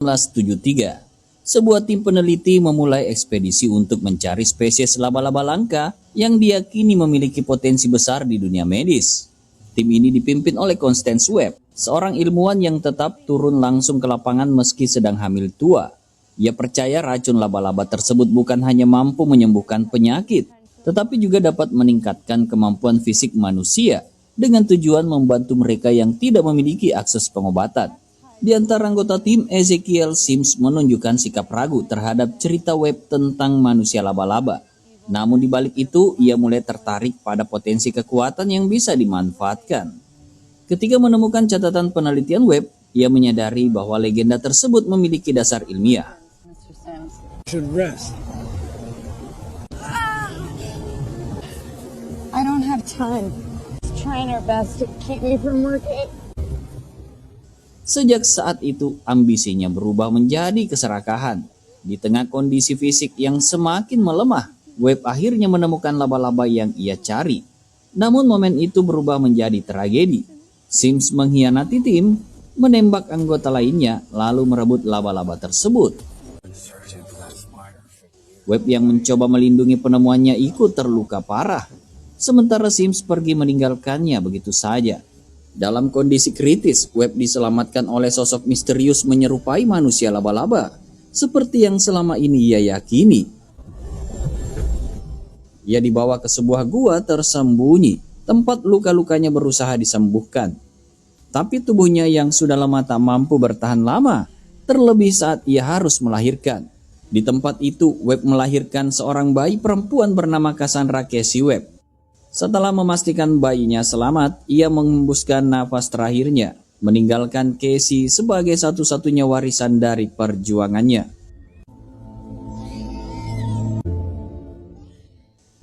1973, sebuah tim peneliti memulai ekspedisi untuk mencari spesies laba-laba langka yang diyakini memiliki potensi besar di dunia medis. Tim ini dipimpin oleh Constance Webb, seorang ilmuwan yang tetap turun langsung ke lapangan meski sedang hamil tua. Ia percaya racun laba-laba tersebut bukan hanya mampu menyembuhkan penyakit, tetapi juga dapat meningkatkan kemampuan fisik manusia dengan tujuan membantu mereka yang tidak memiliki akses pengobatan. Di antara anggota tim, Ezekiel Sims menunjukkan sikap ragu terhadap cerita web tentang manusia laba-laba. Namun di balik itu, ia mulai tertarik pada potensi kekuatan yang bisa dimanfaatkan. Ketika menemukan catatan penelitian web, ia menyadari bahwa legenda tersebut memiliki dasar ilmiah. I don't have time. Trying our best to keep me from working. Sejak saat itu, ambisinya berubah menjadi keserakahan. Di tengah kondisi fisik yang semakin melemah, Webb akhirnya menemukan laba-laba yang ia cari. Namun momen itu berubah menjadi tragedi. Sims mengkhianati tim, menembak anggota lainnya, lalu merebut laba-laba tersebut. Webb yang mencoba melindungi penemuannya ikut terluka parah. Sementara Sims pergi meninggalkannya begitu saja. Dalam kondisi kritis, Webb diselamatkan oleh sosok misterius menyerupai manusia laba-laba, seperti yang selama ini ia yakini. Ia dibawa ke sebuah gua tersembunyi, tempat luka-lukanya berusaha disembuhkan. Tapi tubuhnya yang sudah lama tak mampu bertahan lama, terlebih saat ia harus melahirkan. Di tempat itu, Webb melahirkan seorang bayi perempuan bernama Cassandra Casey Webb. Setelah memastikan bayinya selamat, ia mengembuskan nafas terakhirnya, meninggalkan Casey sebagai satu-satunya warisan dari perjuangannya.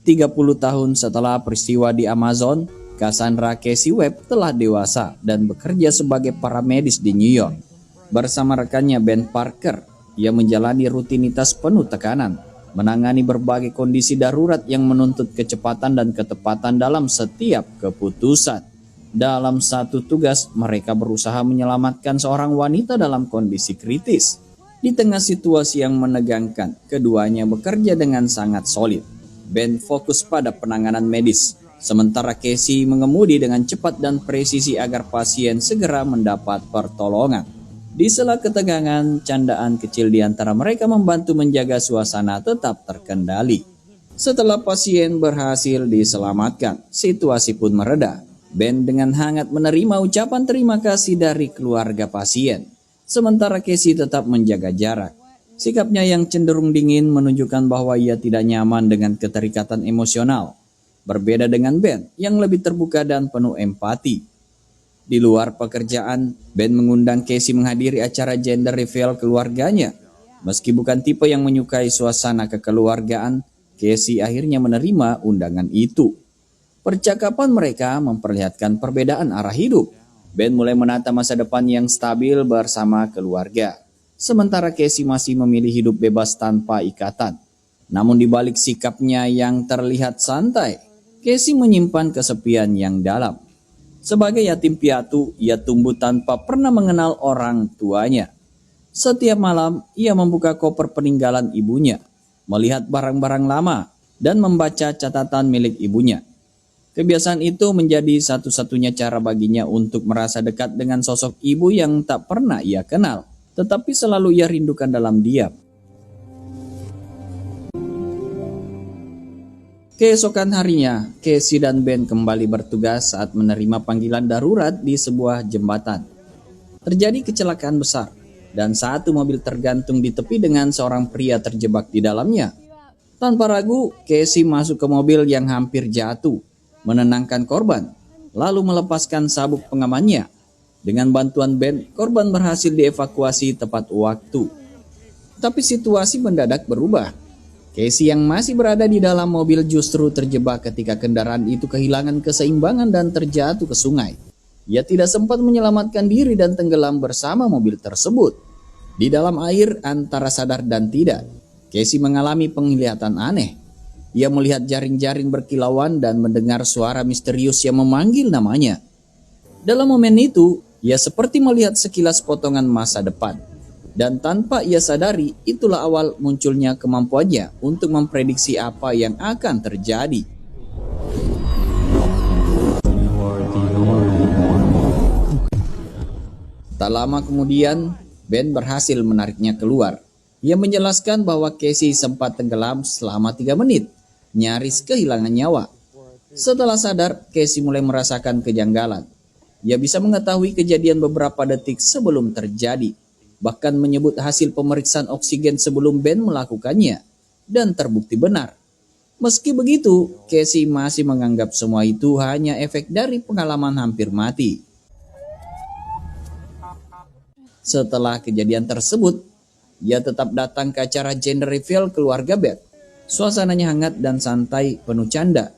30 tahun setelah peristiwa di Amazon, Cassandra Casey Webb telah dewasa dan bekerja sebagai paramedis di New York. Bersama rekannya Ben Parker, ia menjalani rutinitas penuh tekanan, menangani berbagai kondisi darurat yang menuntut kecepatan dan ketepatan dalam setiap keputusan. Dalam satu tugas, mereka berusaha menyelamatkan seorang wanita dalam kondisi kritis. Di tengah situasi yang menegangkan, keduanya bekerja dengan sangat solid. Ben fokus pada penanganan medis, sementara Casey mengemudi dengan cepat dan presisi agar pasien segera mendapat pertolongan. Di sela ketegangan, candaan kecil di antara mereka membantu menjaga suasana tetap terkendali. Setelah pasien berhasil diselamatkan, situasi pun mereda. Ben dengan hangat menerima ucapan terima kasih dari keluarga pasien. Sementara Casey tetap menjaga jarak. Sikapnya yang cenderung dingin menunjukkan bahwa ia tidak nyaman dengan keterikatan emosional. Berbeda dengan Ben yang lebih terbuka dan penuh empati. Di luar pekerjaan, Ben mengundang Casey menghadiri acara gender reveal keluarganya. Meski bukan tipe yang menyukai suasana kekeluargaan, Casey akhirnya menerima undangan itu. Percakapan mereka memperlihatkan perbedaan arah hidup. Ben mulai menata masa depan yang stabil bersama keluarga, sementara Casey masih memilih hidup bebas tanpa ikatan. Namun di balik sikapnya yang terlihat santai, Casey menyimpan kesepian yang dalam. Sebagai yatim piatu, ia tumbuh tanpa pernah mengenal orang tuanya. Setiap malam, ia membuka koper peninggalan ibunya, melihat barang-barang lama, dan membaca catatan milik ibunya. Kebiasaan itu menjadi satu-satunya cara baginya untuk merasa dekat dengan sosok ibu yang tak pernah ia kenal, tetapi selalu ia rindukan dalam diam. Keesokan harinya, Casey dan Ben kembali bertugas saat menerima panggilan darurat di sebuah jembatan. Terjadi kecelakaan besar, dan satu mobil tergantung di tepi dengan seorang pria terjebak di dalamnya. Tanpa ragu, Casey masuk ke mobil yang hampir jatuh, menenangkan korban, lalu melepaskan sabuk pengamannya. Dengan bantuan Ben, korban berhasil dievakuasi tepat waktu. Tapi situasi mendadak berubah. Casey yang masih berada di dalam mobil justru terjebak ketika kendaraan itu kehilangan keseimbangan dan terjatuh ke sungai. Ia tidak sempat menyelamatkan diri dan tenggelam bersama mobil tersebut. Di dalam air antara sadar dan tidak, Casey mengalami penglihatan aneh. Ia melihat jaring-jaring berkilauan dan mendengar suara misterius yang memanggil namanya. Dalam momen itu, ia seperti melihat sekilas potongan masa depan. Dan tanpa ia sadari, itulah awal munculnya kemampuannya untuk memprediksi apa yang akan terjadi. Tak lama kemudian, Ben berhasil menariknya keluar. Ia menjelaskan bahwa Casey sempat tenggelam selama 3 menit, nyaris kehilangan nyawa. Setelah sadar, Casey mulai merasakan kejanggalan. Ia bisa mengetahui kejadian beberapa detik sebelum terjadi, bahkan menyebut hasil pemeriksaan oksigen sebelum Ben melakukannya, dan terbukti benar. Meski begitu, Casey masih menganggap semua itu hanya efek dari pengalaman hampir mati. Setelah kejadian tersebut, ia tetap datang ke acara gender reveal keluarga Beth. Suasananya hangat dan santai, penuh canda.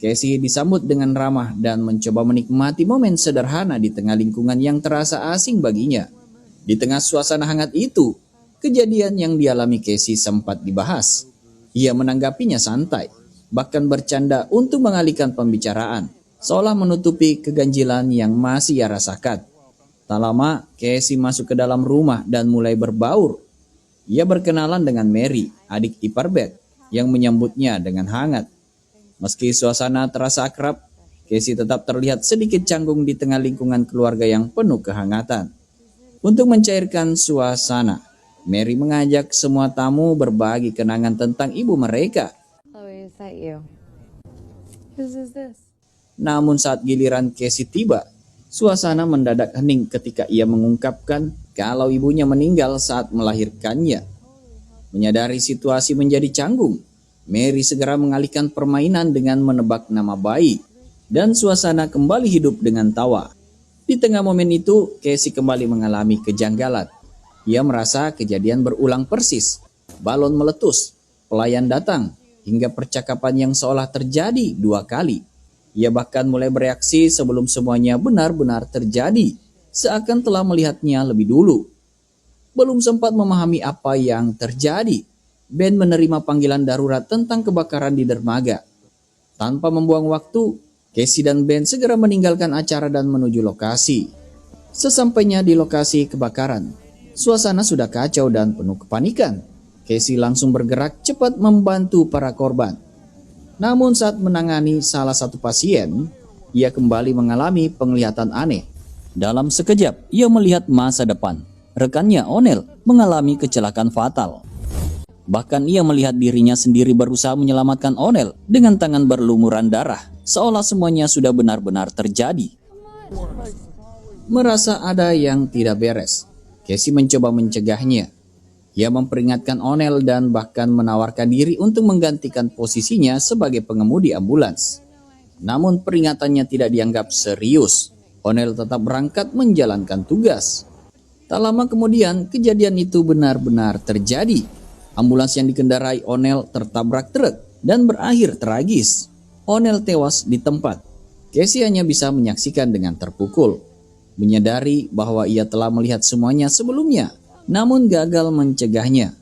Casey disambut dengan ramah dan mencoba menikmati momen sederhana di tengah lingkungan yang terasa asing baginya. Di tengah suasana hangat itu, kejadian yang dialami Casey sempat dibahas. Ia menanggapinya santai, bahkan bercanda untuk mengalihkan pembicaraan, seolah menutupi keganjilan yang masih ia rasakan. Tak lama, Casey masuk ke dalam rumah dan mulai berbaur. Ia berkenalan dengan Mary, adik ipar Beth, yang menyambutnya dengan hangat. Meski suasana terasa akrab, Casey tetap terlihat sedikit canggung di tengah lingkungan keluarga yang penuh kehangatan. Untuk mencairkan suasana, Mary mengajak semua tamu berbagi kenangan tentang ibu mereka. Chloe, is that you? Whose is this? Namun saat giliran Casey tiba, suasana mendadak hening ketika ia mengungkapkan kalau ibunya meninggal saat melahirkannya. Menyadari situasi menjadi canggung, Mary segera mengalihkan permainan dengan menebak nama bayi, dan suasana kembali hidup dengan tawa. Di tengah momen itu, Casey kembali mengalami kejanggalan. Ia merasa kejadian berulang persis. Balon meletus, pelayan datang, hingga percakapan yang seolah terjadi 2 kali. Ia bahkan mulai bereaksi sebelum semuanya benar-benar terjadi, seakan telah melihatnya lebih dulu. Belum sempat memahami apa yang terjadi, Ben menerima panggilan darurat tentang kebakaran di dermaga. Tanpa membuang waktu, Casey dan Ben segera meninggalkan acara dan menuju lokasi. Sesampainya di lokasi kebakaran, suasana sudah kacau dan penuh kepanikan. Casey langsung bergerak cepat membantu para korban. Namun saat menangani salah satu pasien, ia kembali mengalami penglihatan aneh. Dalam sekejap, ia melihat masa depan. Rekannya O'Neill mengalami kecelakaan fatal. Bahkan ia melihat dirinya sendiri berusaha menyelamatkan O'Neill dengan tangan berlumuran darah, seolah semuanya sudah benar-benar terjadi. Merasa ada yang tidak beres, Casey mencoba mencegahnya. Ia memperingatkan O'Neill dan bahkan menawarkan diri untuk menggantikan posisinya sebagai pengemudi ambulans. Namun peringatannya tidak dianggap serius. O'Neill tetap berangkat menjalankan tugas. Tak lama kemudian, kejadian itu benar-benar terjadi. Ambulans yang dikendarai O'Neill tertabrak truk dan berakhir tragis. O'Neill tewas di tempat. Casey hanya bisa menyaksikan dengan terpukul, menyadari bahwa ia telah melihat semuanya sebelumnya, namun gagal mencegahnya.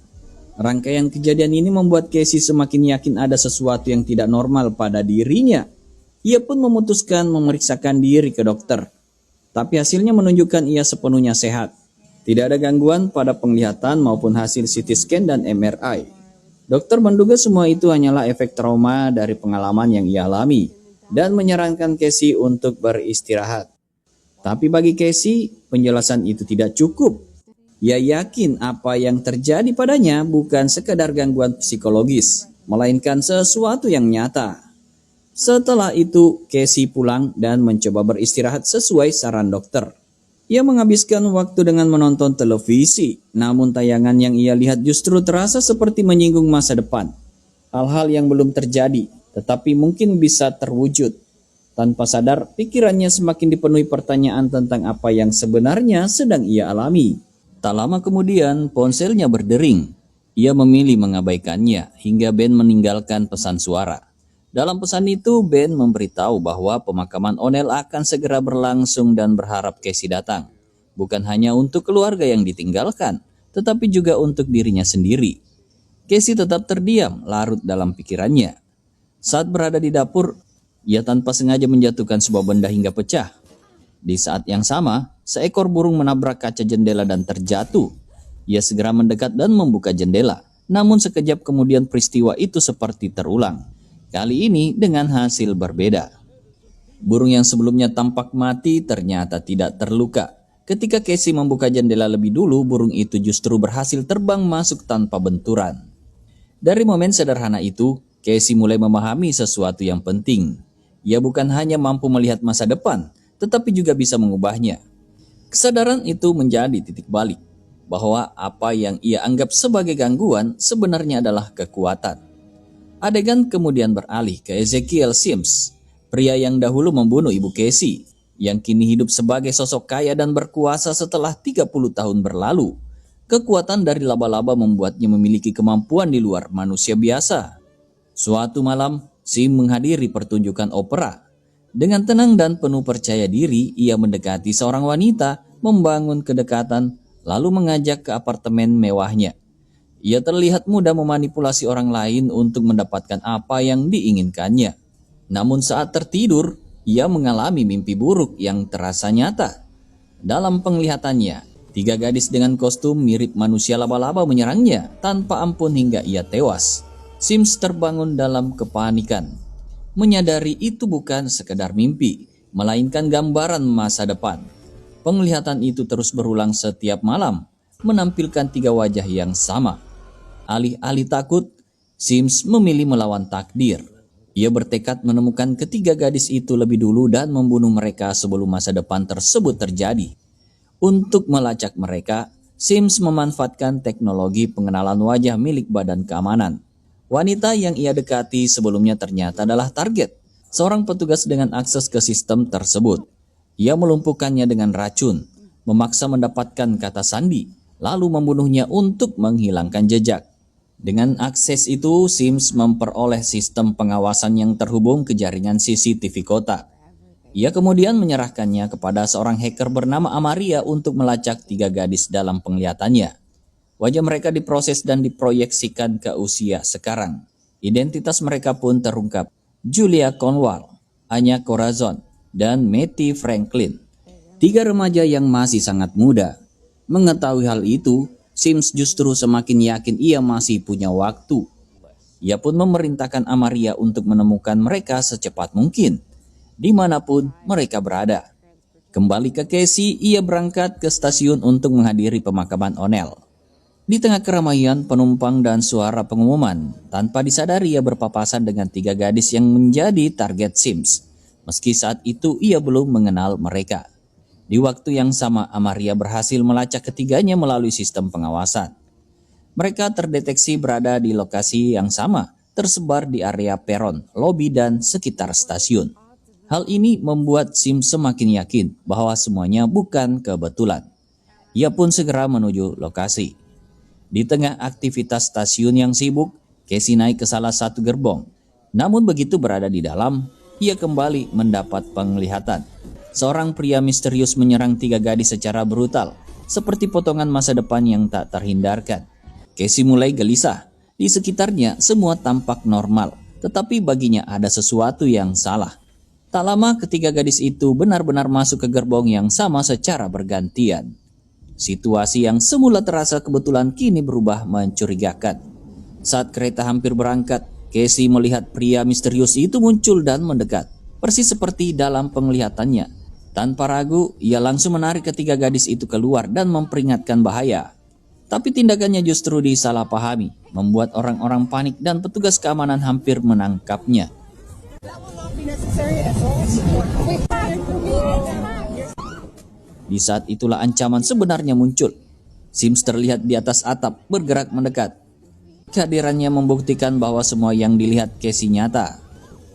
Rangkaian kejadian ini membuat Casey semakin yakin ada sesuatu yang tidak normal pada dirinya. Ia pun memutuskan memeriksakan diri ke dokter. Tapi hasilnya menunjukkan ia sepenuhnya sehat. Tidak ada gangguan pada penglihatan maupun hasil CT scan dan MRI. Dokter menduga semua itu hanyalah efek trauma dari pengalaman yang ia alami dan menyarankan Casey untuk beristirahat. Tapi bagi Casey, penjelasan itu tidak cukup. Ia yakin apa yang terjadi padanya bukan sekadar gangguan psikologis, melainkan sesuatu yang nyata. Setelah itu, Casey pulang dan mencoba beristirahat sesuai saran dokter. Ia menghabiskan waktu dengan menonton televisi, namun tayangan yang ia lihat justru terasa seperti menyinggung masa depan. Hal-hal yang belum terjadi, tetapi mungkin bisa terwujud. Tanpa sadar, pikirannya semakin dipenuhi pertanyaan tentang apa yang sebenarnya sedang ia alami. Tak lama kemudian, ponselnya berdering. Ia memilih mengabaikannya hingga Ben meninggalkan pesan suara. Dalam pesan itu, Ben memberitahu bahwa pemakaman O'Neill akan segera berlangsung dan berharap Casey datang. Bukan hanya untuk keluarga yang ditinggalkan, tetapi juga untuk dirinya sendiri. Casey tetap terdiam, larut dalam pikirannya. Saat berada di dapur, ia tanpa sengaja menjatuhkan sebuah benda hingga pecah. Di saat yang sama, seekor burung menabrak kaca jendela dan terjatuh. Ia segera mendekat dan membuka jendela. Namun sekejap kemudian peristiwa itu seperti terulang. Kali ini dengan hasil berbeda. Burung yang sebelumnya tampak mati ternyata tidak terluka. Ketika Casey membuka jendela lebih dulu, burung itu justru berhasil terbang masuk tanpa benturan. Dari momen sederhana itu, Casey mulai memahami sesuatu yang penting. Ia bukan hanya mampu melihat masa depan, tetapi juga bisa mengubahnya. Kesadaran itu menjadi titik balik, bahwa apa yang ia anggap sebagai gangguan sebenarnya adalah kekuatan. Adegan kemudian beralih ke Ezekiel Sims, pria yang dahulu membunuh ibu Casey, yang kini hidup sebagai sosok kaya dan berkuasa setelah 30 tahun berlalu. Kekuatan dari laba-laba membuatnya memiliki kemampuan di luar manusia biasa. Suatu malam, Sim menghadiri pertunjukan opera. Dengan tenang dan penuh percaya diri, ia mendekati seorang wanita, membangun kedekatan, lalu mengajak ke apartemen mewahnya. Ia terlihat mudah memanipulasi orang lain untuk mendapatkan apa yang diinginkannya. Namun saat tertidur, ia mengalami mimpi buruk yang terasa nyata. Dalam penglihatannya, 3 gadis dengan kostum mirip manusia laba-laba menyerangnya tanpa ampun hingga ia tewas. Sims terbangun dalam kepanikan. Menyadari itu bukan sekedar mimpi, melainkan gambaran masa depan. Penglihatan itu terus berulang setiap malam, menampilkan 3 wajah yang sama. Alih-alih takut, Sims memilih melawan takdir. Ia bertekad menemukan ketiga gadis itu lebih dulu dan membunuh mereka sebelum masa depan tersebut terjadi. Untuk melacak mereka, Sims memanfaatkan teknologi pengenalan wajah milik Badan Keamanan. Wanita yang ia dekati sebelumnya ternyata adalah target, seorang petugas dengan akses ke sistem tersebut. Ia melumpuhkannya dengan racun, memaksa mendapatkan kata sandi, lalu membunuhnya untuk menghilangkan jejak. Dengan akses itu, Sims memperoleh sistem pengawasan yang terhubung ke jaringan CCTV kota. Ia kemudian menyerahkannya kepada seorang hacker bernama Amaria untuk melacak 3 gadis dalam penglihatannya. Wajah mereka diproses dan diproyeksikan ke usia sekarang. Identitas mereka pun terungkap. Julia Cornwall, Anya Corazon, dan Matty Franklin. 3 remaja yang masih sangat muda. Mengetahui hal itu, Sims justru semakin yakin ia masih punya waktu. Ia pun memerintahkan Amaria untuk menemukan mereka secepat mungkin, dimanapun mereka berada. Kembali ke Casey, ia berangkat ke stasiun untuk menghadiri pemakaman O'Neill. Di tengah keramaian, penumpang dan suara pengumuman, tanpa disadari ia berpapasan dengan 3 gadis yang menjadi target Sims. Meski saat itu ia belum mengenal mereka. Di waktu yang sama, Amaria berhasil melacak ketiganya melalui sistem pengawasan. Mereka terdeteksi berada di lokasi yang sama, tersebar di area peron, lobi, dan sekitar stasiun. Hal ini membuat Sims semakin yakin bahwa semuanya bukan kebetulan. Ia pun segera menuju lokasi. Di tengah aktivitas stasiun yang sibuk, Casey naik ke salah satu gerbong. Namun begitu berada di dalam, ia kembali mendapat penglihatan. Seorang pria misterius menyerang 3 gadis secara brutal, seperti potongan masa depan yang tak terhindarkan. Casey mulai gelisah. Di sekitarnya semua tampak normal, tetapi baginya ada sesuatu yang salah. Tak lama ketiga gadis itu benar-benar masuk ke gerbong yang sama secara bergantian. Situasi yang semula terasa kebetulan kini berubah mencurigakan. Saat kereta hampir berangkat, Casey melihat pria misterius itu muncul dan mendekat, persis seperti dalam penglihatannya. Tanpa ragu, ia langsung menarik ketiga gadis itu keluar dan memperingatkan bahaya. Tapi tindakannya justru disalahpahami, membuat orang-orang panik dan petugas keamanan hampir menangkapnya. Di saat itulah ancaman sebenarnya muncul. Sims terlihat di atas atap, bergerak mendekat. Kehadirannya membuktikan bahwa semua yang dilihat Casey nyata.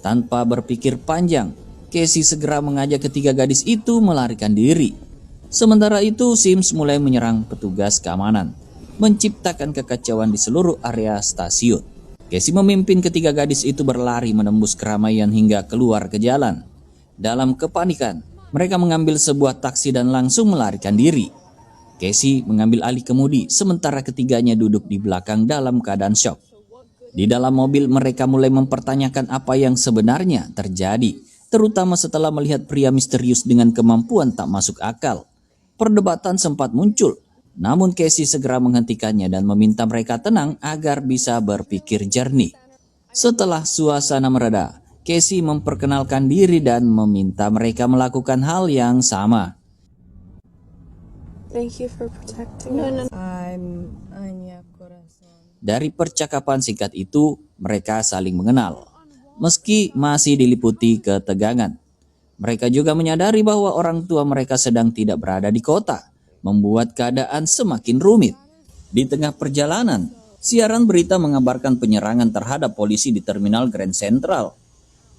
Tanpa berpikir panjang, Casey segera mengajak ketiga gadis itu melarikan diri. Sementara itu, Sims mulai menyerang petugas keamanan, menciptakan kekacauan di seluruh area stasiun. Casey memimpin ketiga gadis itu berlari menembus keramaian hingga keluar ke jalan. Dalam kepanikan, mereka mengambil sebuah taksi dan langsung melarikan diri. Casey mengambil alih kemudi, sementara ketiganya duduk di belakang dalam keadaan syok. Di dalam mobil, mereka mulai mempertanyakan apa yang sebenarnya terjadi, terutama setelah melihat pria misterius dengan kemampuan tak masuk akal. Perdebatan sempat muncul. Namun Casey segera menghentikannya dan meminta mereka tenang agar bisa berpikir jernih. Setelah suasana mereda, Casey memperkenalkan diri dan meminta mereka melakukan hal yang sama. Thank you for protecting us. I'm Anya Corazon. Dari percakapan singkat itu, mereka saling mengenal. Meski masih diliputi ketegangan, mereka juga menyadari bahwa orang tua mereka sedang tidak berada di kota, membuat keadaan semakin rumit. Di tengah perjalanan, siaran berita mengabarkan penyerangan terhadap polisi di Terminal Grand Central.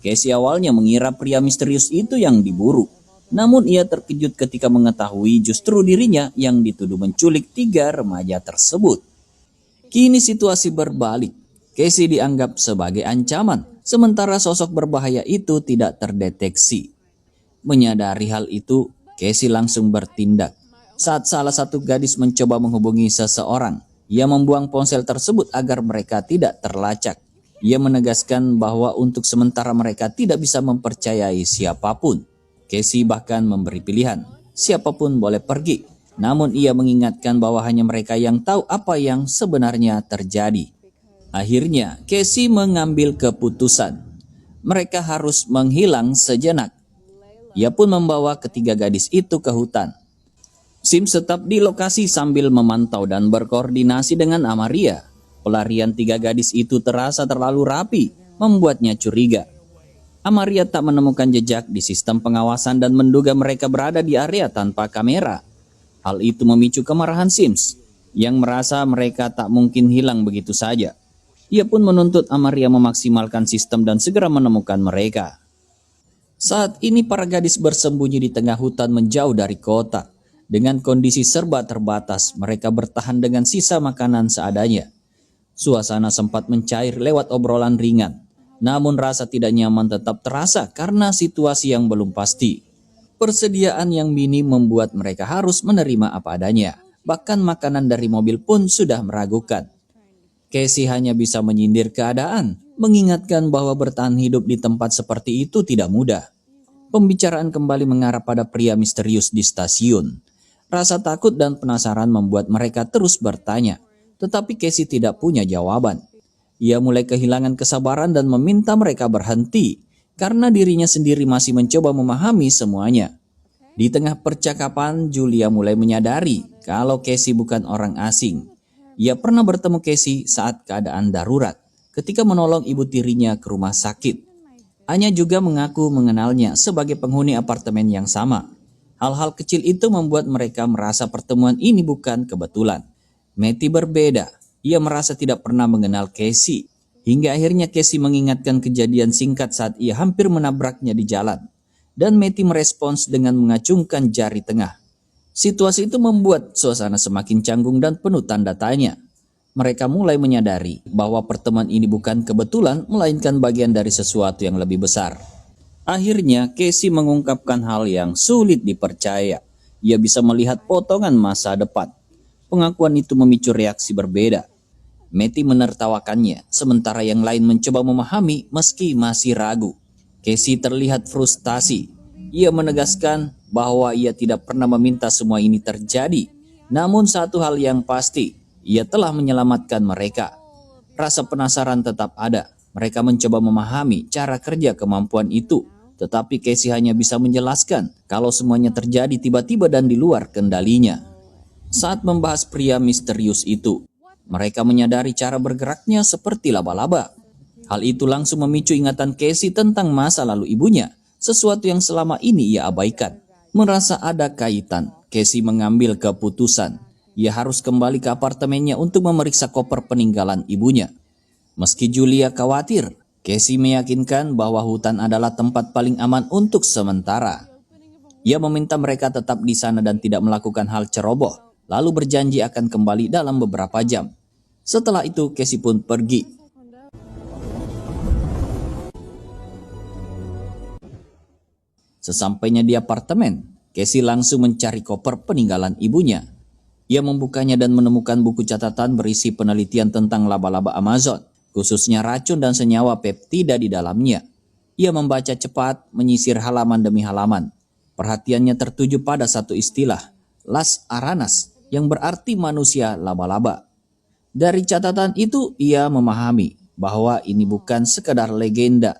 Casey awalnya mengira pria misterius itu yang diburu. Namun ia terkejut ketika mengetahui justru dirinya yang dituduh menculik 3 remaja tersebut. Kini situasi berbalik. Casey dianggap sebagai ancaman, sementara sosok berbahaya itu tidak terdeteksi. Menyadari hal itu, Casey langsung bertindak. Saat salah satu gadis mencoba menghubungi seseorang, ia membuang ponsel tersebut agar mereka tidak terlacak. Ia menegaskan bahwa untuk sementara mereka tidak bisa mempercayai siapapun. Casey bahkan memberi pilihan, siapapun boleh pergi. Namun ia mengingatkan bahwa hanya mereka yang tahu apa yang sebenarnya terjadi. Akhirnya, Casey mengambil keputusan. Mereka harus menghilang sejenak. Ia pun membawa ketiga gadis itu ke hutan. Sims tetap di lokasi sambil memantau dan berkoordinasi dengan Amaria. Pelarian 3 gadis itu terasa terlalu rapi, membuatnya curiga. Amaria tak menemukan jejak di sistem pengawasan dan menduga mereka berada di area tanpa kamera. Hal itu memicu kemarahan Sims, yang merasa mereka tak mungkin hilang begitu saja. Ia pun menuntut Amaria memaksimalkan sistem dan segera menemukan mereka. Saat ini para gadis bersembunyi di tengah hutan menjauh dari kota. Dengan kondisi serba terbatas, mereka bertahan dengan sisa makanan seadanya. Suasana sempat mencair lewat obrolan ringan. Namun rasa tidak nyaman tetap terasa karena situasi yang belum pasti. Persediaan yang minim membuat mereka harus menerima apa adanya. Bahkan makanan dari mobil pun sudah meragukan. Casey hanya bisa menyindir keadaan, mengingatkan bahwa bertahan hidup di tempat seperti itu tidak mudah. Pembicaraan kembali mengarah pada pria misterius di stasiun. Rasa takut dan penasaran membuat mereka terus bertanya, tetapi Casey tidak punya jawaban. Ia mulai kehilangan kesabaran dan meminta mereka berhenti, karena dirinya sendiri masih mencoba memahami semuanya. Di tengah percakapan, Julia mulai menyadari kalau Casey bukan orang asing. Ia pernah bertemu Casey saat keadaan darurat, ketika menolong ibu tirinya ke rumah sakit. Anya juga mengaku mengenalnya sebagai penghuni apartemen yang sama. Hal-hal kecil itu membuat mereka merasa pertemuan ini bukan kebetulan. Matty berbeda, ia merasa tidak pernah mengenal Casey. Hingga akhirnya Casey mengingatkan kejadian singkat saat ia hampir menabraknya di jalan. Dan Matty merespons dengan mengacungkan jari tengah. Situasi itu membuat suasana semakin canggung dan penuh tanda tanya. Mereka mulai menyadari bahwa pertemuan ini bukan kebetulan, melainkan bagian dari sesuatu yang lebih besar. Akhirnya Casey mengungkapkan hal yang sulit dipercaya. Ia bisa melihat potongan masa depan. Pengakuan itu memicu reaksi berbeda. Matty menertawakannya, sementara yang lain mencoba memahami meski masih ragu. Casey terlihat frustasi. Ia menegaskan bahwa ia tidak pernah meminta semua ini terjadi. Namun satu hal yang pasti, ia telah menyelamatkan mereka. Rasa penasaran tetap ada. Mereka mencoba memahami cara kerja kemampuan itu. Tetapi Casey hanya bisa menjelaskan kalau semuanya terjadi tiba-tiba dan di luar kendalinya. Saat membahas pria misterius itu, mereka menyadari cara bergeraknya seperti laba-laba. Hal itu langsung memicu ingatan Casey tentang masa lalu ibunya, sesuatu yang selama ini ia abaikan. Merasa ada kaitan, Casey mengambil keputusan. Ia harus kembali ke apartemennya untuk memeriksa koper peninggalan ibunya. Meski Julia khawatir, Casey meyakinkan bahwa hutan adalah tempat paling aman untuk sementara. Ia meminta mereka tetap di sana dan tidak melakukan hal ceroboh, lalu berjanji akan kembali dalam beberapa jam. Setelah itu, Casey pun pergi. Sesampainya di apartemen, Casey langsung mencari koper peninggalan ibunya. Ia membukanya dan menemukan buku catatan berisi penelitian tentang laba-laba Amazon, khususnya racun dan senyawa peptida di dalamnya. Ia membaca cepat, menyisir halaman demi halaman. Perhatiannya tertuju pada satu istilah, Las Aranas, yang berarti manusia laba-laba. Dari catatan itu ia memahami bahwa ini bukan sekedar legenda.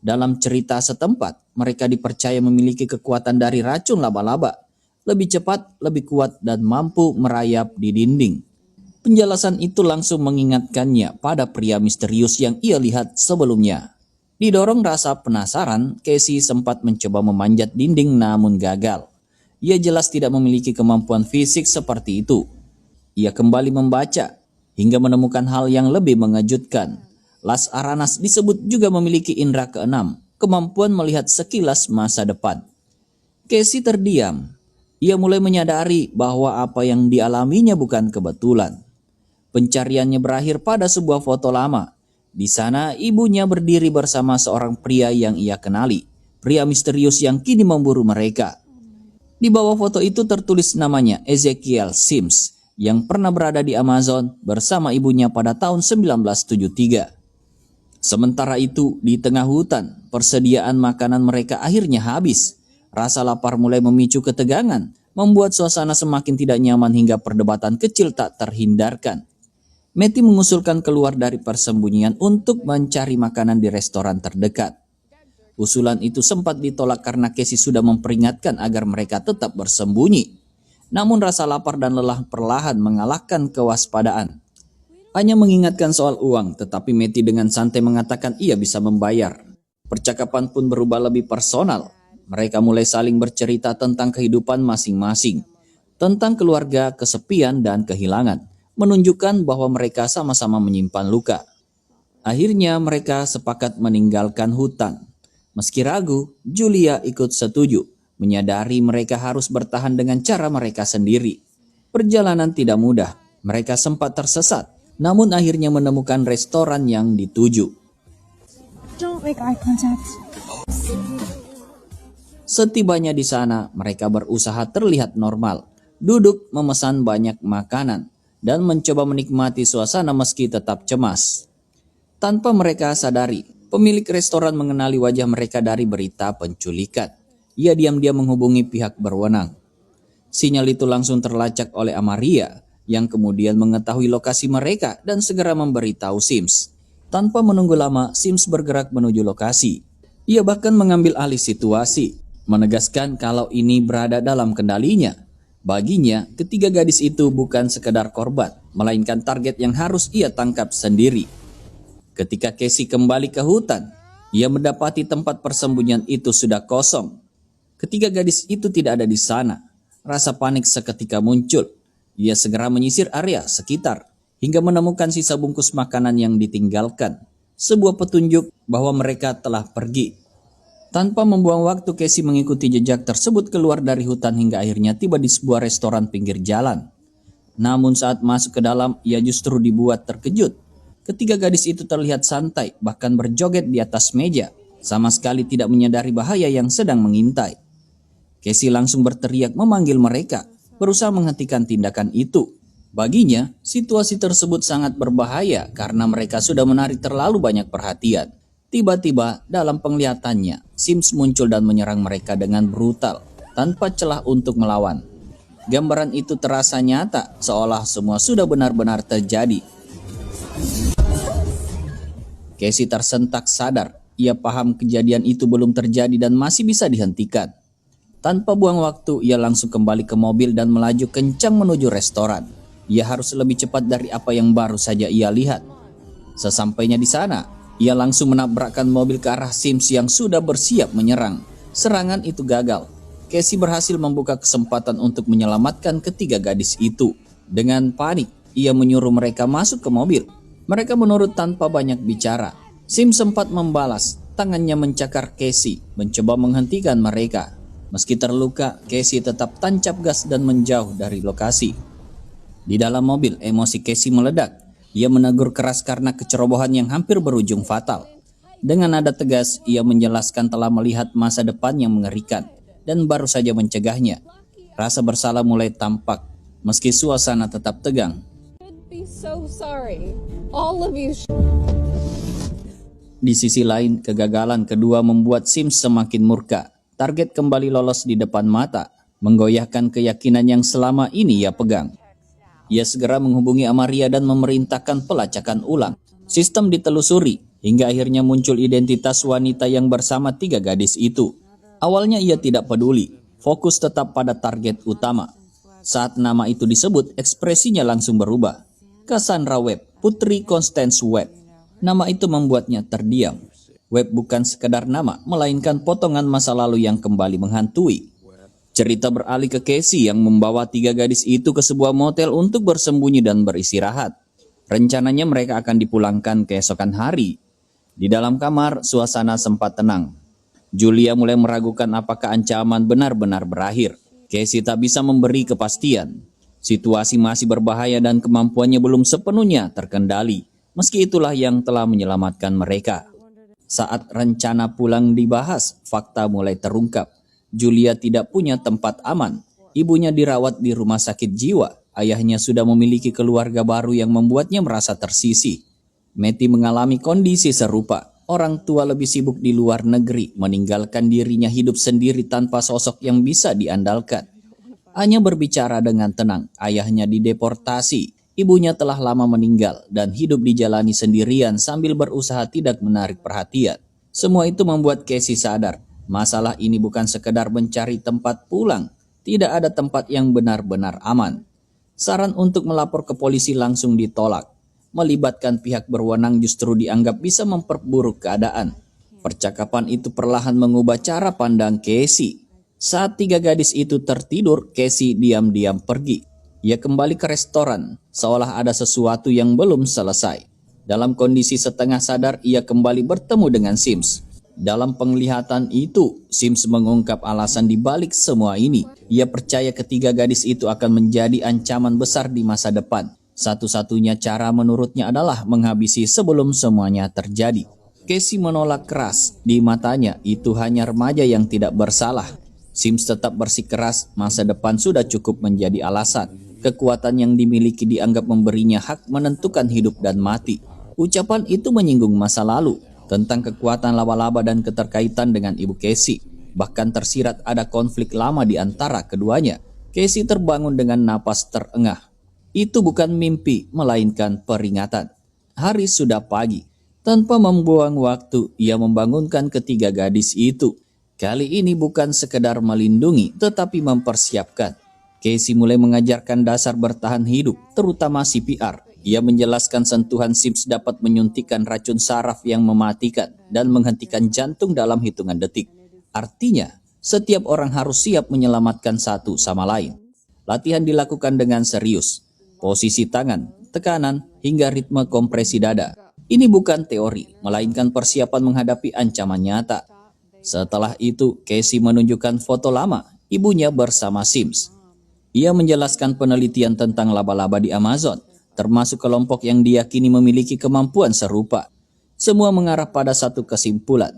Dalam cerita setempat, mereka dipercaya memiliki kekuatan dari racun laba-laba, lebih cepat, lebih kuat, dan mampu merayap di dinding. Penjelasan itu langsung mengingatkannya pada pria misterius yang ia lihat sebelumnya. Didorong rasa penasaran, Casey sempat mencoba memanjat dinding namun gagal. Ia jelas tidak memiliki kemampuan fisik seperti itu. Ia kembali membaca, hingga menemukan hal yang lebih mengejutkan. Las Aranas disebut juga memiliki indera keenam, kemampuan melihat sekilas masa depan. Casey terdiam. Ia mulai menyadari bahwa apa yang dialaminya bukan kebetulan. Pencariannya berakhir pada sebuah foto lama. Di sana ibunya berdiri bersama seorang pria yang ia kenali, pria misterius yang kini memburu mereka. Di bawah foto itu tertulis namanya Ezekiel Sims yang pernah berada di Amazon bersama ibunya pada tahun 1973. Sementara itu, di tengah hutan, persediaan makanan mereka akhirnya habis. Rasa lapar mulai memicu ketegangan, membuat suasana semakin tidak nyaman hingga perdebatan kecil tak terhindarkan. Matty mengusulkan keluar dari persembunyian untuk mencari makanan di restoran terdekat. Usulan itu sempat ditolak karena Casey sudah memperingatkan agar mereka tetap bersembunyi. Namun rasa lapar dan lelah perlahan mengalahkan kewaspadaan. Hanya mengingatkan soal uang, tetapi Matty dengan santai mengatakan ia bisa membayar. Percakapan pun berubah lebih personal. Mereka mulai saling bercerita tentang kehidupan masing-masing, tentang keluarga, kesepian, dan kehilangan, menunjukkan bahwa mereka sama-sama menyimpan luka. Akhirnya mereka sepakat meninggalkan hutan. Meski ragu, Julia ikut setuju, menyadari mereka harus bertahan dengan cara mereka sendiri. Perjalanan tidak mudah, mereka sempat tersesat, namun akhirnya menemukan restoran yang dituju. Don't make eye contact. Setibanya di sana, mereka berusaha terlihat normal, duduk memesan banyak makanan, dan mencoba menikmati suasana meski tetap cemas. Tanpa mereka sadari, pemilik restoran mengenali wajah mereka dari berita penculikan. Ia diam-diam menghubungi pihak berwenang. Sinyal itu langsung terlacak oleh Amaria, yang kemudian mengetahui lokasi mereka dan segera memberitahu Sims. Tanpa menunggu lama, Sims bergerak menuju lokasi. Ia bahkan mengambil alih situasi, menegaskan kalau ini berada dalam kendalinya. Baginya, ketiga gadis itu bukan sekedar korban, melainkan target yang harus ia tangkap sendiri. Ketika Casey kembali ke hutan, ia mendapati tempat persembunyian itu sudah kosong. Ketiga gadis itu tidak ada di sana. Rasa panik seketika muncul. Ia segera menyisir area sekitar, hingga menemukan sisa bungkus makanan yang ditinggalkan. Sebuah petunjuk bahwa mereka telah pergi. Tanpa membuang waktu, Casey mengikuti jejak tersebut keluar dari hutan hingga akhirnya tiba di sebuah restoran pinggir jalan. Namun saat masuk ke dalam, ia justru dibuat terkejut. Ketiga gadis itu terlihat santai, bahkan berjoget di atas meja, sama sekali tidak menyadari bahaya yang sedang mengintai. Casey langsung berteriak memanggil mereka, berusaha menghentikan tindakan itu. Baginya, situasi tersebut sangat berbahaya karena mereka sudah menarik terlalu banyak perhatian. Tiba-tiba dalam penglihatannya, Sims muncul dan menyerang mereka dengan brutal, tanpa celah untuk melawan. Gambaran itu terasa nyata, seolah semua sudah benar-benar terjadi. Casey tersentak sadar, ia paham kejadian itu belum terjadi dan masih bisa dihentikan. Tanpa buang waktu, ia langsung kembali ke mobil dan melaju kencang menuju restoran. Ia harus lebih cepat dari apa yang baru saja ia lihat. Sesampainya di sana, ia langsung menabrakkan mobil ke arah Sims yang sudah bersiap menyerang. Serangan itu gagal. Casey berhasil membuka kesempatan untuk menyelamatkan ketiga gadis itu. Dengan panik, ia menyuruh mereka masuk ke mobil. Mereka menurut tanpa banyak bicara. Sims sempat membalas, tangannya mencakar Casey, mencoba menghentikan mereka. Meski terluka, Casey tetap tancap gas dan menjauh dari lokasi. Di dalam mobil, emosi Casey meledak. Ia menegur keras karena kecerobohan yang hampir berujung fatal. Dengan nada tegas, ia menjelaskan telah melihat masa depan yang mengerikan dan baru saja mencegahnya. Rasa bersalah mulai tampak, meski suasana tetap tegang. Di sisi lain, kegagalan kedua membuat Sims semakin murka. Target kembali lolos di depan mata, menggoyahkan keyakinan yang selama ini ia pegang. Ia segera menghubungi Amaria dan memerintahkan pelacakan ulang. Sistem ditelusuri, hingga akhirnya muncul identitas wanita yang bersama 3 gadis itu. Awalnya ia tidak peduli, fokus tetap pada target utama. Saat nama itu disebut, ekspresinya langsung berubah. Cassandra Webb, Putri Constance Webb. Nama itu membuatnya terdiam. Webb bukan sekedar nama, melainkan potongan masa lalu yang kembali menghantui. Cerita beralih ke Casey yang membawa 3 gadis itu ke sebuah motel untuk bersembunyi dan beristirahat. Rencananya mereka akan dipulangkan keesokan hari. Di dalam kamar, suasana sempat tenang. Julia mulai meragukan apakah ancaman benar-benar berakhir. Casey tak bisa memberi kepastian. Situasi masih berbahaya dan kemampuannya belum sepenuhnya terkendali. Meski itulah yang telah menyelamatkan mereka. Saat rencana pulang dibahas, fakta mulai terungkap. Julia tidak punya tempat aman. Ibunya dirawat di rumah sakit jiwa. Ayahnya sudah memiliki keluarga baru yang membuatnya merasa tersisih. Matty mengalami kondisi serupa. Orang tua lebih sibuk di luar negeri, meninggalkan dirinya hidup sendiri tanpa sosok yang bisa diandalkan. Hanya berbicara dengan tenang, ayahnya dideportasi. Ibunya telah lama meninggal dan hidup dijalani sendirian sambil berusaha tidak menarik perhatian. Semua itu membuat Casey sadar, masalah ini bukan sekedar mencari tempat pulang. Tidak ada tempat yang benar-benar aman. Saran untuk melapor ke polisi langsung ditolak. Melibatkan pihak berwenang justru dianggap bisa memperburuk keadaan. Percakapan itu perlahan mengubah cara pandang Casey. Saat 3 gadis itu tertidur, Casey diam-diam pergi. Ia kembali ke restoran, seolah ada sesuatu yang belum selesai. Dalam kondisi setengah sadar, ia kembali bertemu dengan Sims. Dalam penglihatan itu, Sims mengungkap alasan di balik semua ini. Ia percaya ketiga gadis itu akan menjadi ancaman besar di masa depan. Satu-satunya cara menurutnya adalah menghabisi sebelum semuanya terjadi. Casey menolak keras. Di matanya, itu hanya remaja yang tidak bersalah. Sims tetap bersikeras, masa depan sudah cukup menjadi alasan. Kekuatan yang dimiliki dianggap memberinya hak menentukan hidup dan mati. Ucapan itu menyinggung masa lalu, tentang kekuatan laba-laba dan keterkaitan dengan ibu Casey. Bahkan tersirat ada konflik lama di antara keduanya. Casey terbangun dengan napas terengah. Itu bukan mimpi, melainkan peringatan. Hari sudah pagi. Tanpa membuang waktu, ia membangunkan ketiga gadis itu. Kali ini bukan sekedar melindungi, tetapi mempersiapkan. Casey mulai mengajarkan dasar bertahan hidup, terutama CPR. Ia menjelaskan sentuhan Sims dapat menyuntikkan racun saraf yang mematikan dan menghentikan jantung dalam hitungan detik. Artinya, setiap orang harus siap menyelamatkan satu sama lain. Latihan dilakukan dengan serius. Posisi tangan, tekanan, hingga ritme kompresi dada. Ini bukan teori, melainkan persiapan menghadapi ancaman nyata. Setelah itu, Casey menunjukkan foto lama ibunya bersama Sims. Ia menjelaskan penelitian tentang laba-laba di Amazon, termasuk kelompok yang diyakini memiliki kemampuan serupa. Semua mengarah pada satu kesimpulan.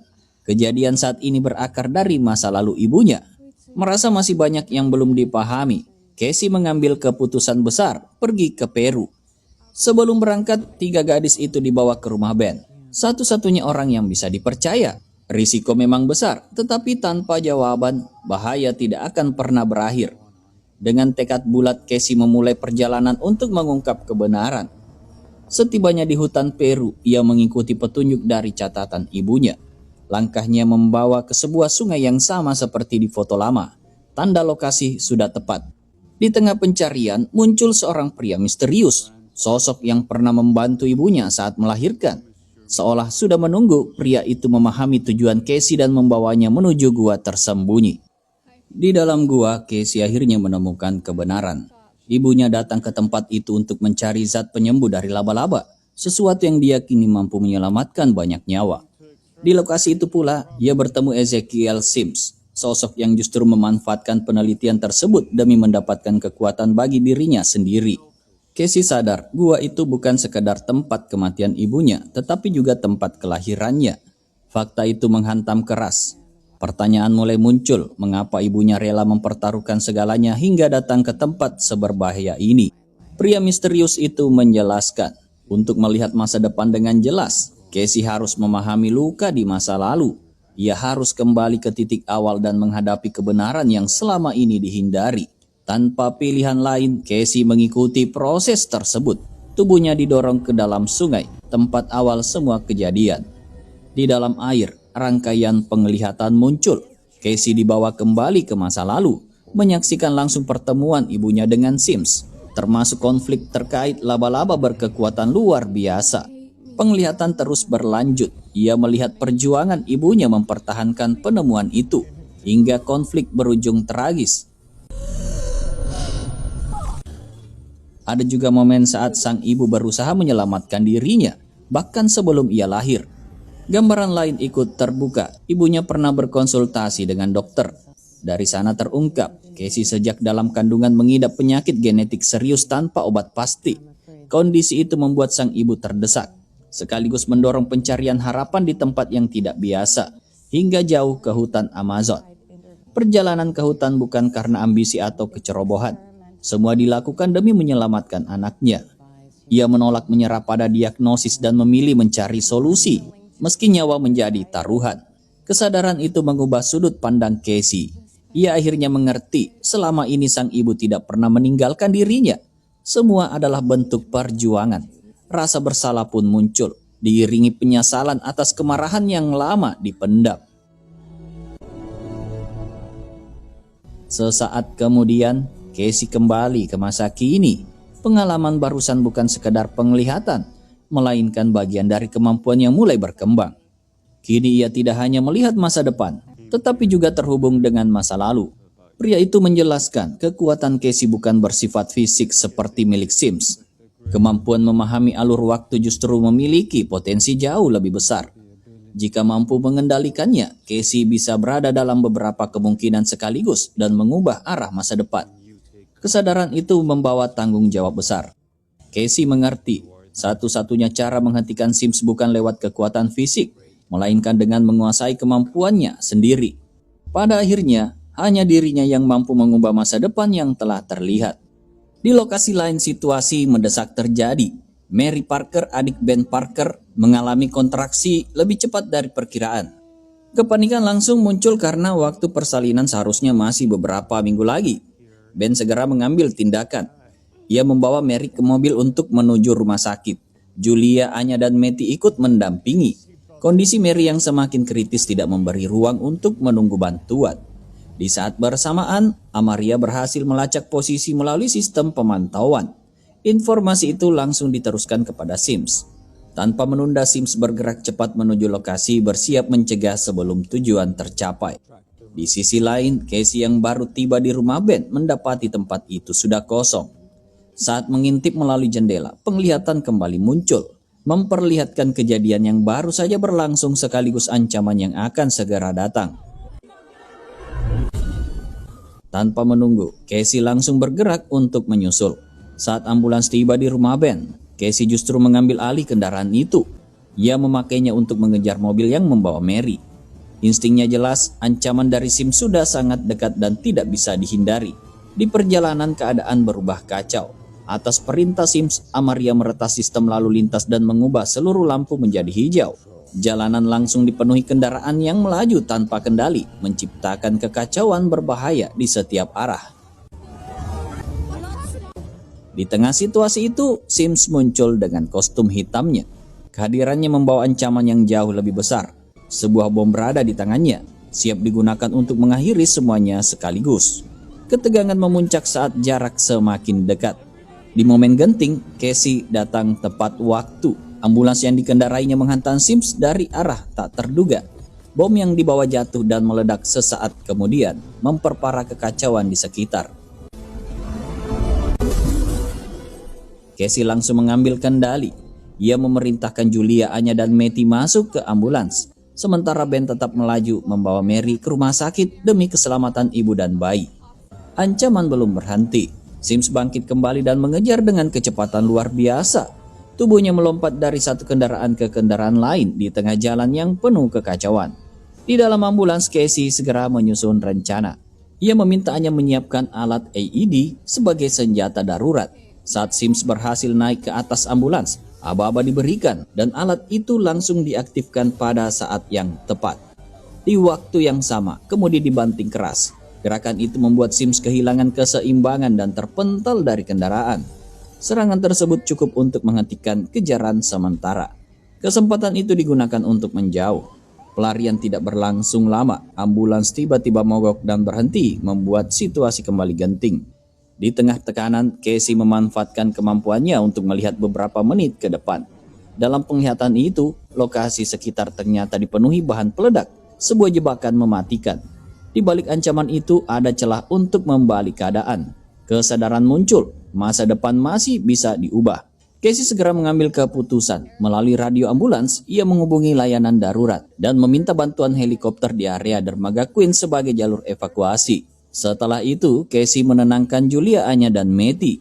Kejadian saat ini berakar dari masa lalu ibunya. Merasa masih banyak yang belum dipahami, Casey mengambil keputusan besar, pergi ke Peru. Sebelum berangkat, tiga gadis itu dibawa ke rumah Ben. Satu-satunya orang yang bisa dipercaya. Risiko memang besar, tetapi tanpa jawaban, bahaya tidak akan pernah berakhir. Dengan tekad bulat, Casey memulai perjalanan untuk mengungkap kebenaran. Setibanya di hutan Peru, ia mengikuti petunjuk dari catatan ibunya. Langkahnya membawa ke sebuah sungai yang sama seperti di foto lama. Tanda lokasi sudah tepat. Di tengah pencarian, muncul seorang pria misterius. Sosok yang pernah membantu ibunya saat melahirkan. Seolah sudah menunggu, pria itu memahami tujuan Casey dan membawanya menuju gua tersembunyi. Di dalam gua, Casey akhirnya menemukan kebenaran. Ibunya datang ke tempat itu untuk mencari zat penyembuh dari laba-laba, sesuatu yang diyakini mampu menyelamatkan banyak nyawa. Di lokasi itu pula, ia bertemu Ezekiel Sims, sosok yang justru memanfaatkan penelitian tersebut demi mendapatkan kekuatan bagi dirinya sendiri. Casey sadar, gua itu bukan sekedar tempat kematian ibunya, tetapi juga tempat kelahirannya. Fakta itu menghantam keras. Pertanyaan mulai muncul, mengapa ibunya rela mempertaruhkan segalanya hingga datang ke tempat seberbahaya ini. Pria misterius itu menjelaskan, untuk melihat masa depan dengan jelas, Casey harus memahami luka di masa lalu. Ia harus kembali ke titik awal dan menghadapi kebenaran yang selama ini dihindari. Tanpa pilihan lain, Casey mengikuti proses tersebut. Tubuhnya didorong ke dalam sungai, tempat awal semua kejadian. Di dalam air, rangkaian penglihatan muncul. Casey dibawa kembali ke masa lalu, menyaksikan langsung pertemuan ibunya dengan Sims, termasuk konflik terkait laba-laba berkekuatan luar biasa. Penglihatan terus berlanjut. Ia melihat perjuangan ibunya mempertahankan penemuan itu, hingga konflik berujung tragis. Ada juga momen saat sang ibu berusaha menyelamatkan dirinya, bahkan sebelum ia lahir. Gambaran lain ikut terbuka, ibunya pernah berkonsultasi dengan dokter. Dari sana terungkap, Casey sejak dalam kandungan mengidap penyakit genetik serius tanpa obat pasti. Kondisi itu membuat sang ibu terdesak, sekaligus mendorong pencarian harapan di tempat yang tidak biasa, hingga jauh ke hutan Amazon. Perjalanan ke hutan bukan karena ambisi atau kecerobohan. Semua dilakukan demi menyelamatkan anaknya. Ia menolak menyerah pada diagnosis dan memilih mencari solusi, meski nyawa menjadi taruhan. Kesadaran itu mengubah sudut pandang Casey. Ia akhirnya mengerti selama ini sang ibu tidak pernah meninggalkan dirinya. Semua adalah bentuk perjuangan. Rasa bersalah pun muncul, diiringi penyesalan atas kemarahan yang lama dipendam. Sesaat kemudian, Casey kembali ke masa kini. Pengalaman barusan bukan sekedar penglihatan, melainkan bagian dari kemampuan yang mulai berkembang. Kini ia tidak hanya melihat masa depan, tetapi juga terhubung dengan masa lalu. Pria itu menjelaskan kekuatan Casey bukan bersifat fisik seperti milik Sims. Kemampuan memahami alur waktu justru memiliki potensi jauh lebih besar. Jika mampu mengendalikannya, Casey bisa berada dalam beberapa kemungkinan sekaligus dan mengubah arah masa depan. Kesadaran itu membawa tanggung jawab besar. Casey mengerti, satu-satunya cara menghentikan Sims bukan lewat kekuatan fisik, melainkan dengan menguasai kemampuannya sendiri. Pada akhirnya, hanya dirinya yang mampu mengubah masa depan yang telah terlihat. Di lokasi lain situasi mendesak terjadi. Mary Parker, adik Ben Parker, mengalami kontraksi lebih cepat dari perkiraan. Kepanikan langsung muncul karena waktu persalinan seharusnya masih beberapa minggu lagi. Ben segera mengambil tindakan. Ia membawa Mary ke mobil untuk menuju rumah sakit. Julia, Anya, dan Matty ikut mendampingi. Kondisi Mary yang semakin kritis tidak memberi ruang untuk menunggu bantuan. Di saat bersamaan, Amaria berhasil melacak posisi melalui sistem pemantauan. Informasi itu langsung diteruskan kepada Sims. Tanpa menunda, Sims bergerak cepat menuju lokasi, bersiap mencegah sebelum tujuan tercapai. Di sisi lain, Casey yang baru tiba di rumah Ben mendapati tempat itu sudah kosong. Saat mengintip melalui jendela, penglihatan kembali muncul, memperlihatkan kejadian yang baru saja berlangsung sekaligus ancaman yang akan segera datang. Tanpa menunggu, Casey langsung bergerak untuk menyusul. Saat ambulans tiba di rumah Ben, Casey justru mengambil alih kendaraan itu. Ia memakainya untuk mengejar mobil yang membawa Mary. Instingnya jelas, ancaman dari Sims sudah sangat dekat dan tidak bisa dihindari. Di perjalanan keadaan berubah kacau. Atas perintah Sims, Amaria meretas sistem lalu lintas dan mengubah seluruh lampu menjadi hijau. Jalanan langsung dipenuhi kendaraan yang melaju tanpa kendali, menciptakan kekacauan berbahaya di setiap arah. Di tengah situasi itu, Sims muncul dengan kostum hitamnya. Kehadirannya membawa ancaman yang jauh lebih besar. Sebuah bom berada di tangannya, siap digunakan untuk mengakhiri semuanya sekaligus. Ketegangan memuncak saat jarak semakin dekat. Di momen genting, Casey datang tepat waktu. Ambulans yang dikendarainya menghantam Sims dari arah tak terduga. Bom yang dibawa jatuh dan meledak sesaat kemudian, memperparah kekacauan di sekitar. Casey langsung mengambil kendali. Ia memerintahkan Julia, Anya, dan Matty masuk ke ambulans. Sementara Ben tetap melaju membawa Mary ke rumah sakit demi keselamatan ibu dan bayi. Ancaman belum berhenti. Sims bangkit kembali dan mengejar dengan kecepatan luar biasa. Tubuhnya melompat dari satu kendaraan ke kendaraan lain di tengah jalan yang penuh kekacauan. Di dalam ambulans, Casey segera menyusun rencana. Ia meminta Anya menyiapkan alat AED sebagai senjata darurat. Saat Sims berhasil naik ke atas ambulans, aba-aba diberikan dan alat itu langsung diaktifkan pada saat yang tepat. Di waktu yang sama, kemudi dibanting keras. Gerakan itu membuat Sims kehilangan keseimbangan dan terpental dari kendaraan. Serangan tersebut cukup untuk menghentikan kejaran sementara. Kesempatan itu digunakan untuk menjauh. Pelarian tidak berlangsung lama, ambulans tiba-tiba mogok dan berhenti, membuat situasi kembali genting. Di tengah tekanan, Casey memanfaatkan kemampuannya untuk melihat beberapa menit ke depan. Dalam penglihatan itu, lokasi sekitar ternyata dipenuhi bahan peledak, sebuah jebakan mematikan. Di balik ancaman itu ada celah untuk membalik keadaan. Kesadaran muncul, masa depan masih bisa diubah. Casey segera mengambil keputusan. Melalui radio ambulans, ia menghubungi layanan darurat dan meminta bantuan helikopter di area dermaga Queen sebagai jalur evakuasi. Setelah itu, Casey menenangkan Julia, Anya, dan Matty.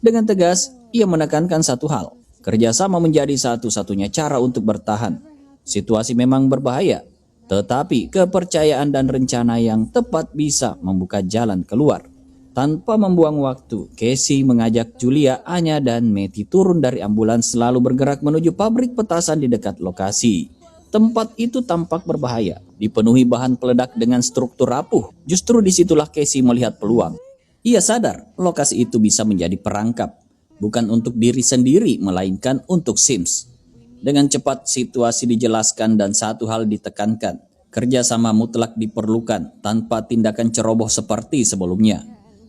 Dengan tegas, ia menekankan satu hal. Kerjasama menjadi satu-satunya cara untuk bertahan. Situasi memang berbahaya, tetapi kepercayaan dan rencana yang tepat bisa membuka jalan keluar. Tanpa membuang waktu, Casey mengajak Julia, Anya, dan Matty turun dari ambulans lalu bergerak menuju pabrik petasan di dekat lokasi. Tempat itu tampak berbahaya, dipenuhi bahan peledak dengan struktur rapuh. Justru disitulah Casey melihat peluang. Ia sadar lokasi itu bisa menjadi perangkap, bukan untuk diri sendiri, melainkan untuk Sims. Dengan cepat situasi dijelaskan dan satu hal ditekankan. Kerjasama mutlak diperlukan tanpa tindakan ceroboh seperti sebelumnya.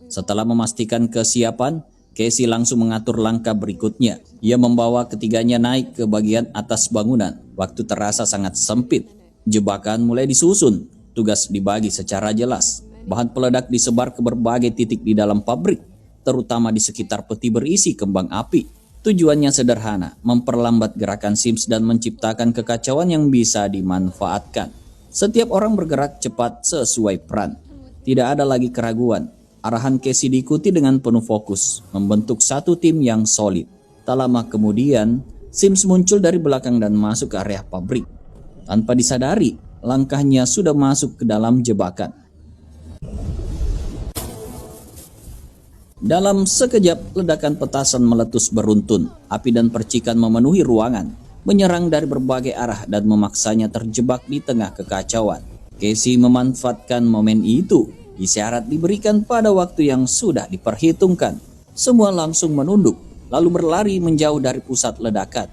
Setelah memastikan kesiapan, Casey langsung mengatur langkah berikutnya. Ia membawa ketiganya naik ke bagian atas bangunan. Waktu terasa sangat sempit. Jebakan mulai disusun. Tugas dibagi secara jelas. Bahan peledak disebar ke berbagai titik di dalam pabrik, terutama di sekitar peti berisi kembang api. Tujuannya sederhana, memperlambat gerakan Sims dan menciptakan kekacauan yang bisa dimanfaatkan. Setiap orang bergerak cepat sesuai peran. Tidak ada lagi keraguan. Arahan Casey diikuti dengan penuh fokus, membentuk satu tim yang solid. Tak lama kemudian, Sims muncul dari belakang dan masuk ke area pabrik. Tanpa disadari, langkahnya sudah masuk ke dalam jebakan. Dalam sekejap, ledakan petasan meletus beruntun. Api dan percikan memenuhi ruangan, menyerang dari berbagai arah dan memaksanya terjebak di tengah kekacauan. Casey memanfaatkan momen itu. Isyarat diberikan pada waktu yang sudah diperhitungkan. Semua langsung menunduk, lalu berlari menjauh dari pusat ledakan.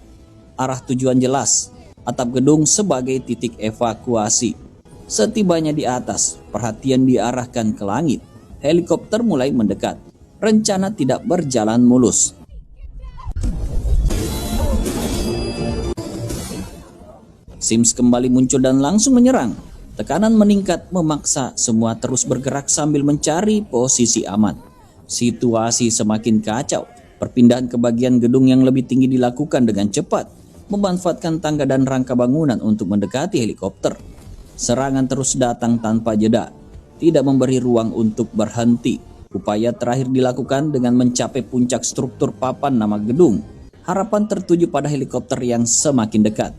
Arah tujuan jelas, atap gedung sebagai titik evakuasi. Setibanya di atas, perhatian diarahkan ke langit. Helikopter mulai mendekat. Rencana tidak berjalan mulus. Sims kembali muncul dan langsung menyerang. Tekanan meningkat memaksa semua terus bergerak sambil mencari posisi aman. Situasi semakin kacau. Perpindahan ke bagian gedung yang lebih tinggi dilakukan dengan cepat, memanfaatkan tangga dan rangka bangunan untuk mendekati helikopter. Serangan terus datang tanpa jeda, tidak memberi ruang untuk berhenti. Upaya terakhir dilakukan dengan mencapai puncak struktur papan nama gedung. Harapan tertuju pada helikopter yang semakin dekat.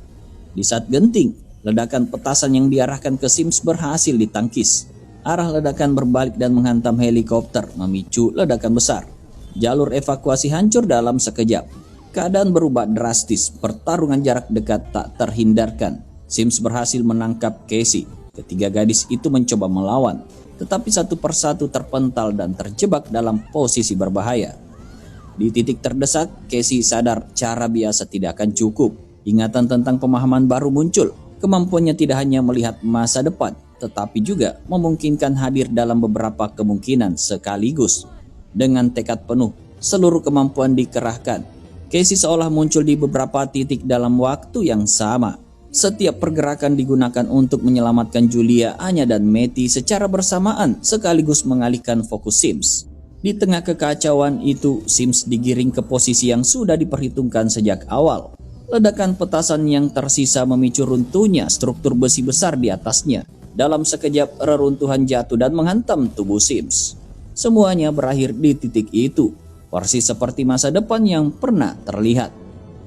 Di saat genting, ledakan petasan yang diarahkan ke Sims berhasil ditangkis. Arah ledakan berbalik dan menghantam helikopter, memicu ledakan besar. Jalur evakuasi hancur dalam sekejap. Keadaan berubah drastis, pertarungan jarak dekat tak terhindarkan. Sims berhasil menangkap Casey. Ketiga gadis itu mencoba melawan, tetapi satu persatu terpental dan terjebak dalam posisi berbahaya. Di titik terdesak, Casey sadar cara biasa tidak akan cukup. Ingatan tentang pemahaman baru muncul. Kemampuannya tidak hanya melihat masa depan, tetapi juga memungkinkan hadir dalam beberapa kemungkinan sekaligus. Dengan tekad penuh, seluruh kemampuan dikerahkan. Casey seolah muncul di beberapa titik dalam waktu yang sama. Setiap pergerakan digunakan untuk menyelamatkan Julia, Anya, dan Matty secara bersamaan, sekaligus mengalihkan fokus Sims. Di tengah kekacauan itu, Sims digiring ke posisi yang sudah diperhitungkan sejak awal. Ledakan petasan yang tersisa memicu runtuhnya struktur besi besar di atasnya. Dalam sekejap, reruntuhan jatuh dan menghantam tubuh Sims. Semuanya berakhir di titik itu, persis seperti masa depan yang pernah terlihat.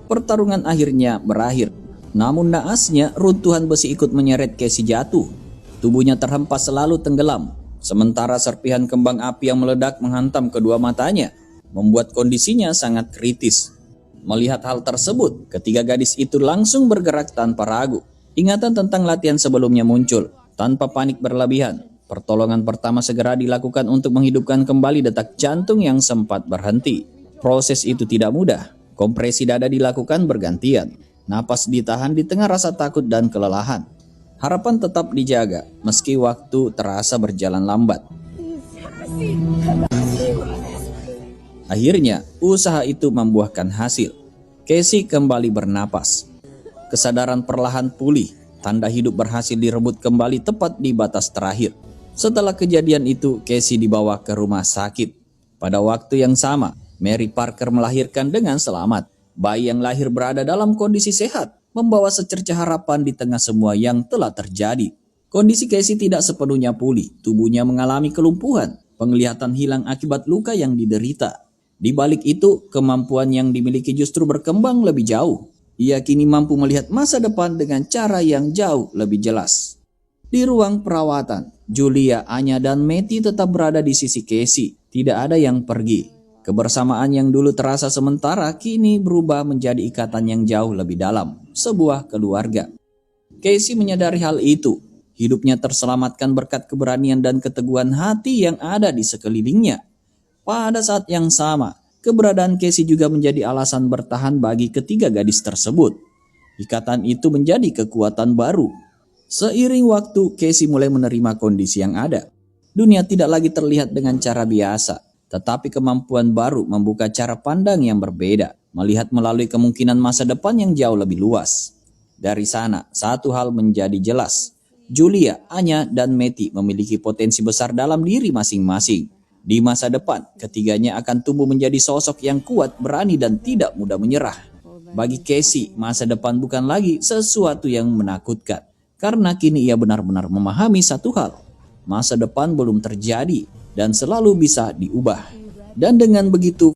Pertarungan akhirnya berakhir. Namun naasnya, runtuhan besi ikut menyeret Casey jatuh. Tubuhnya terhempas selalu tenggelam. Sementara serpihan kembang api yang meledak menghantam kedua matanya, membuat kondisinya sangat kritis. Melihat hal tersebut, ketiga gadis itu langsung bergerak tanpa ragu. Ingatan tentang latihan sebelumnya muncul. Tanpa panik berlebihan, Pertolongan pertama segera dilakukan untuk menghidupkan kembali detak jantung yang sempat berhenti. Proses itu tidak mudah. Kompresi dada dilakukan bergantian. Napas ditahan di tengah rasa takut dan kelelahan. Harapan tetap dijaga meski waktu terasa berjalan lambat. Akhirnya, usaha itu membuahkan hasil. Casey kembali bernapas. Kesadaran perlahan pulih. Tanda hidup berhasil direbut kembali tepat di batas terakhir. Setelah kejadian itu, Casey dibawa ke rumah sakit. Pada waktu yang sama, Mary Parker melahirkan dengan selamat. Bayi yang lahir berada dalam kondisi sehat, membawa secercah harapan di tengah semua yang telah terjadi. Kondisi Casey tidak sepenuhnya pulih. Tubuhnya mengalami kelumpuhan. Penglihatan hilang akibat luka yang diderita. Di balik itu, kemampuan yang dimiliki justru berkembang lebih jauh. Ia kini mampu melihat masa depan dengan cara yang jauh lebih jelas. Di ruang perawatan, Julia, Anya, dan Matty tetap berada di sisi Casey. Tidak ada yang pergi. Kebersamaan yang dulu terasa sementara kini berubah menjadi ikatan yang jauh lebih dalam. Sebuah keluarga. Casey menyadari hal itu. Hidupnya terselamatkan berkat keberanian dan keteguhan hati yang ada di sekelilingnya. Pada saat yang sama, keberadaan Casey juga menjadi alasan bertahan bagi ketiga gadis tersebut. Ikatan itu menjadi kekuatan baru. Seiring waktu, Casey mulai menerima kondisi yang ada. Dunia tidak lagi terlihat dengan cara biasa, tetapi kemampuan baru membuka cara pandang yang berbeda, melihat melalui kemungkinan masa depan yang jauh lebih luas. Dari sana, satu hal menjadi jelas. Julia, Anya, dan Matty memiliki potensi besar dalam diri masing-masing. Di masa depan, ketiganya akan tumbuh menjadi sosok yang kuat, berani, dan tidak mudah menyerah. Bagi Casey, masa depan bukan lagi sesuatu yang menakutkan. Karena kini ia benar-benar memahami satu hal. Masa depan belum terjadi dan selalu bisa diubah. Dan dengan begitu,